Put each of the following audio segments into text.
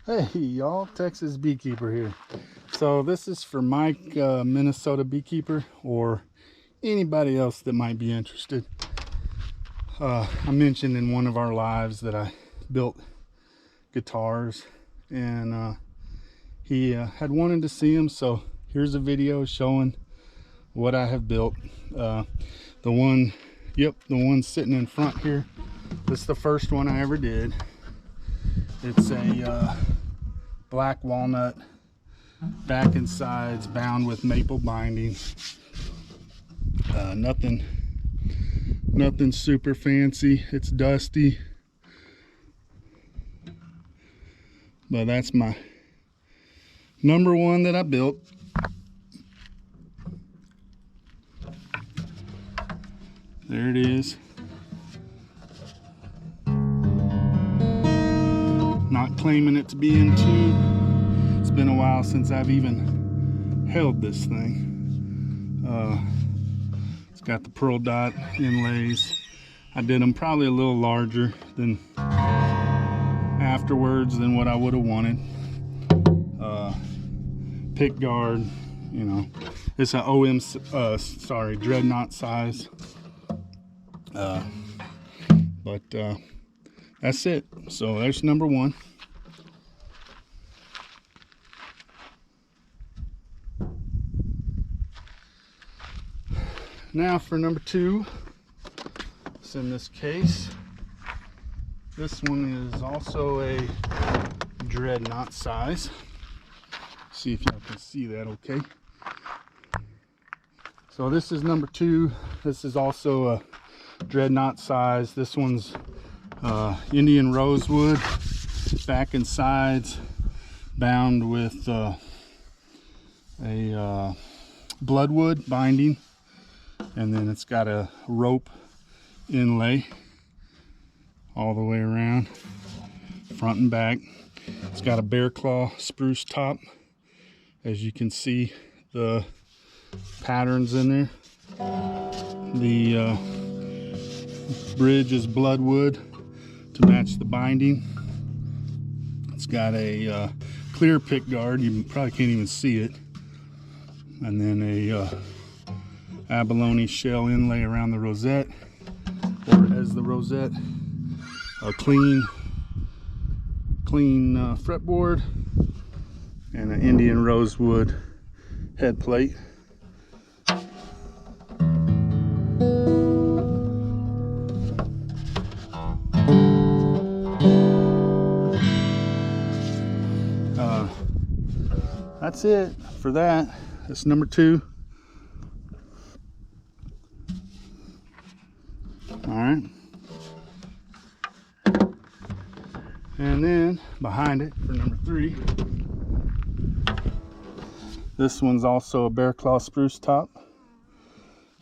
Hey y'all, Texas Beekeeper here. So this is for Mike, Minnesota Beekeeper, or anybody else that might be interested. I mentioned in one of our lives that I built guitars, and he had wanted to see them, so here's a video showing what I have built. The one sitting in front here, this is the first one I ever did. It's a black walnut back and sides bound with maple binding. Nothing super fancy. It's dusty, but that's my number one that I built. There it is. Not claiming it to be in tune. It's been a while since I've even held this thing. It's got the pearl dot inlays. I did them probably a little larger than afterwards than what I would have wanted. Pick guard, you know, it's an dreadnought size. But that's it. So there's number one. Now for number two, it's in this case. This one is also a dreadnought size. See if y'all can see that okay. So this is number two. This is also a dreadnought size. This one's Indian rosewood, back and sides bound with a bloodwood binding, and then it's got a rope inlay all the way around, front and back. It's got a bear claw spruce top. As you can see, the patterns in there. The bridge is bloodwood to match the binding. It's got a clear pick guard. You probably can't even see it. And then a abalone shell inlay around the rosette, or as the rosette. A clean fretboard, and an Indian rosewood head plate. That's it for that. That's number two. All right. And then behind it for number three, this one's also a bear claw spruce top.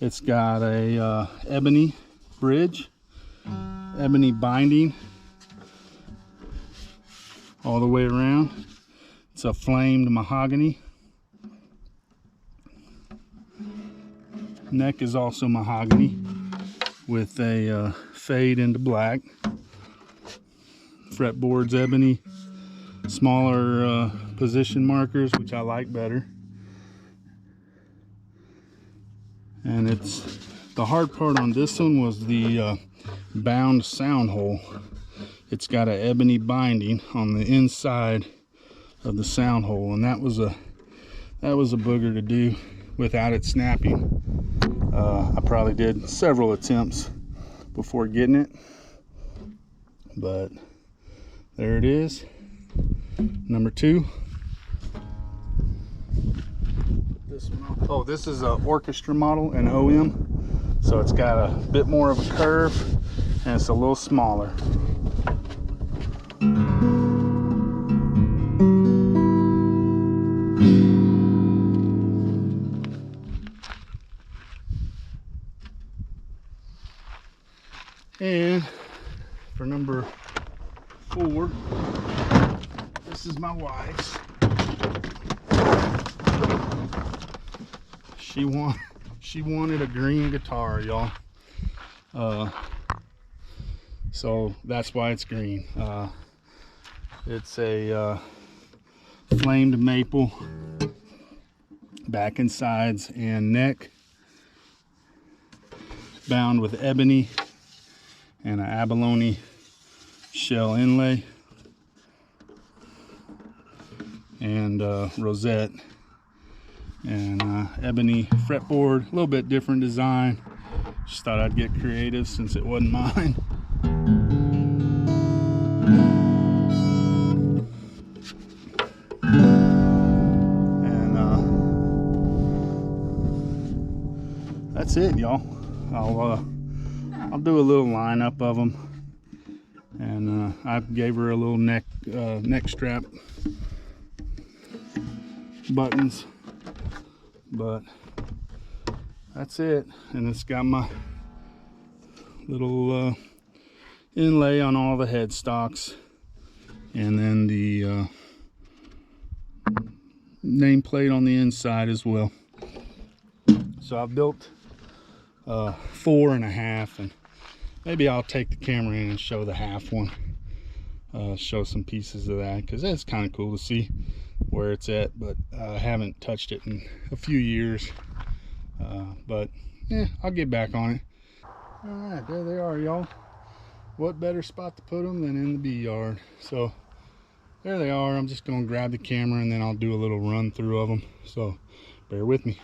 It's got a ebony bridge, ebony binding all the way around. It's a flamed mahogany. Neck is also mahogany with a fade into black. Fretboard's ebony, smaller position markers, which I like better. And it's the hard part on this one was the bound sound hole. It's got an ebony binding on the inside of the sound hole, and that was a booger to do without it snapping. I probably did several attempts before getting it, but there it is, number two. This one, oh, this is an orchestra model, an OM, so it's got a bit more of a curve and it's a little smaller. And for number four, this is my wife's. She wanted a green guitar, y'all. So that's why it's green. It's a flamed maple, back and sides and neck, bound with ebony and an abalone shell inlay and rosette, and ebony fretboard. A little bit different design. Just thought I'd get creative since it wasn't mine. And that's it, y'all. I'll do a little lineup of them, and I gave her a little neck strap buttons, but that's it. And it's got my little inlay on all the headstocks, and then the nameplate on the inside as well. So I've built 4.5, and maybe I'll take the camera in and show the half one, show some pieces of that, because that's kind of cool to see where it's at. But I haven't touched it in a few years, but yeah, I'll get back on it. All right, there they are, y'all. What better spot to put them than in the bee yard? So there they are. I'm just gonna grab the camera and then I'll do a little run through of them, so bear with me.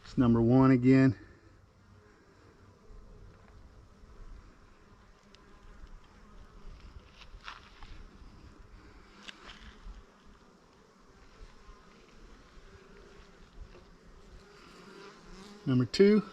It's number 1 again. Number 2.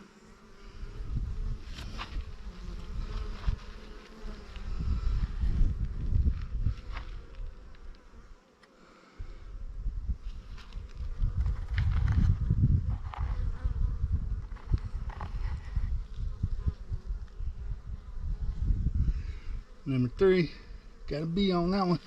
Number 3. Got a bee on that one.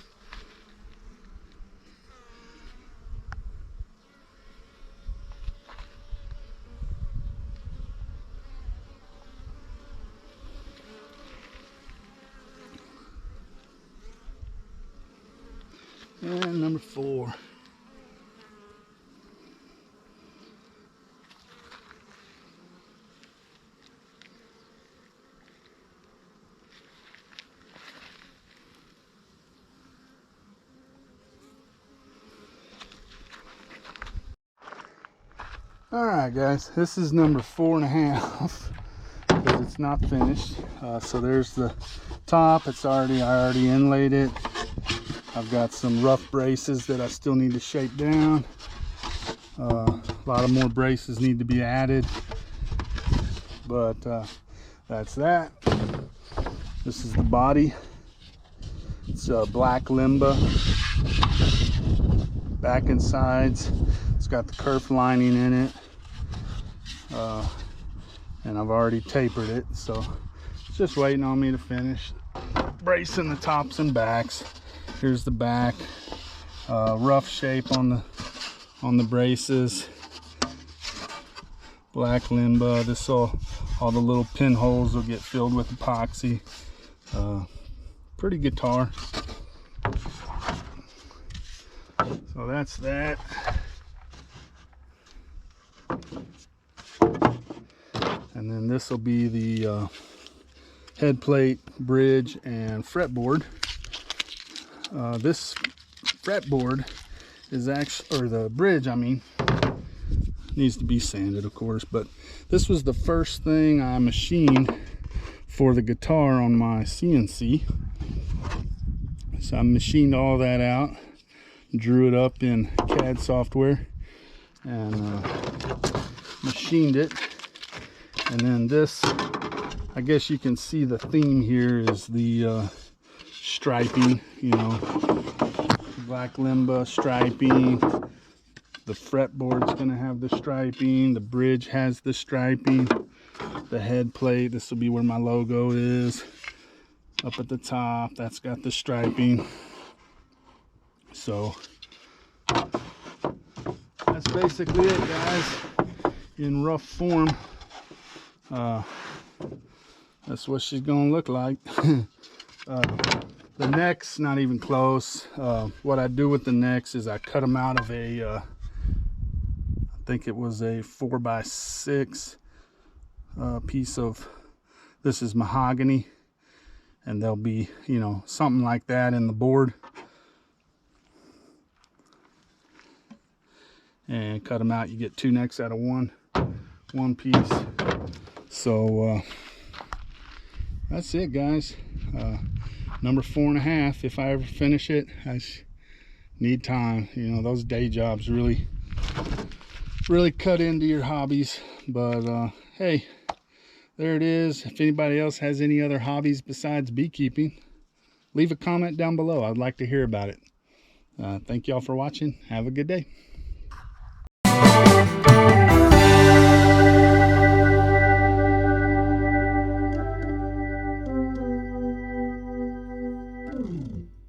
And number 4. All right, guys, this is number 4.5 because it's not finished. So there's the top. I already inlaid it. I've got some rough braces that I still need to shape down. A lot of more braces need to be added, but that's that. This is the body. It's black limba, back and sides. It's got the kerf lining in it, and I've already tapered it, so it's just waiting on me to finish bracing the tops and backs. Here's the back, rough shape on the braces, black limba. This all the little pinholes will get filled with epoxy. Pretty guitar. So that's that. And then this will be the head plate, bridge, and fretboard. This fretboard is actually, or the bridge, I mean, needs to be sanded, of course, but this was the first thing I machined for the guitar on my CNC. So I machined all that out, drew it up in CAD software, and machined it. And then this, I guess you can see the theme here is the striping, you know, black limba striping. The fretboard's gonna have the striping, the bridge has the striping, the head plate, this will be where my logo is, up at the top, that's got the striping. So that's basically it, guys, in rough form. That's what she's gonna look like. The neck's not even close. What I do with the necks is I cut them out of a I think it was a 4x6 piece of, this is mahogany, and there'll be, you know, something like that in the board, and cut them out. You get 2 necks out of one piece. So that's it, guys. Number 4.5. If I ever finish it, I need time. You know, those day jobs really cut into your hobbies. But hey, there it is. If anybody else has any other hobbies besides beekeeping, leave a comment down below. I'd like to hear about it. Thank y'all for watching. Have a good day.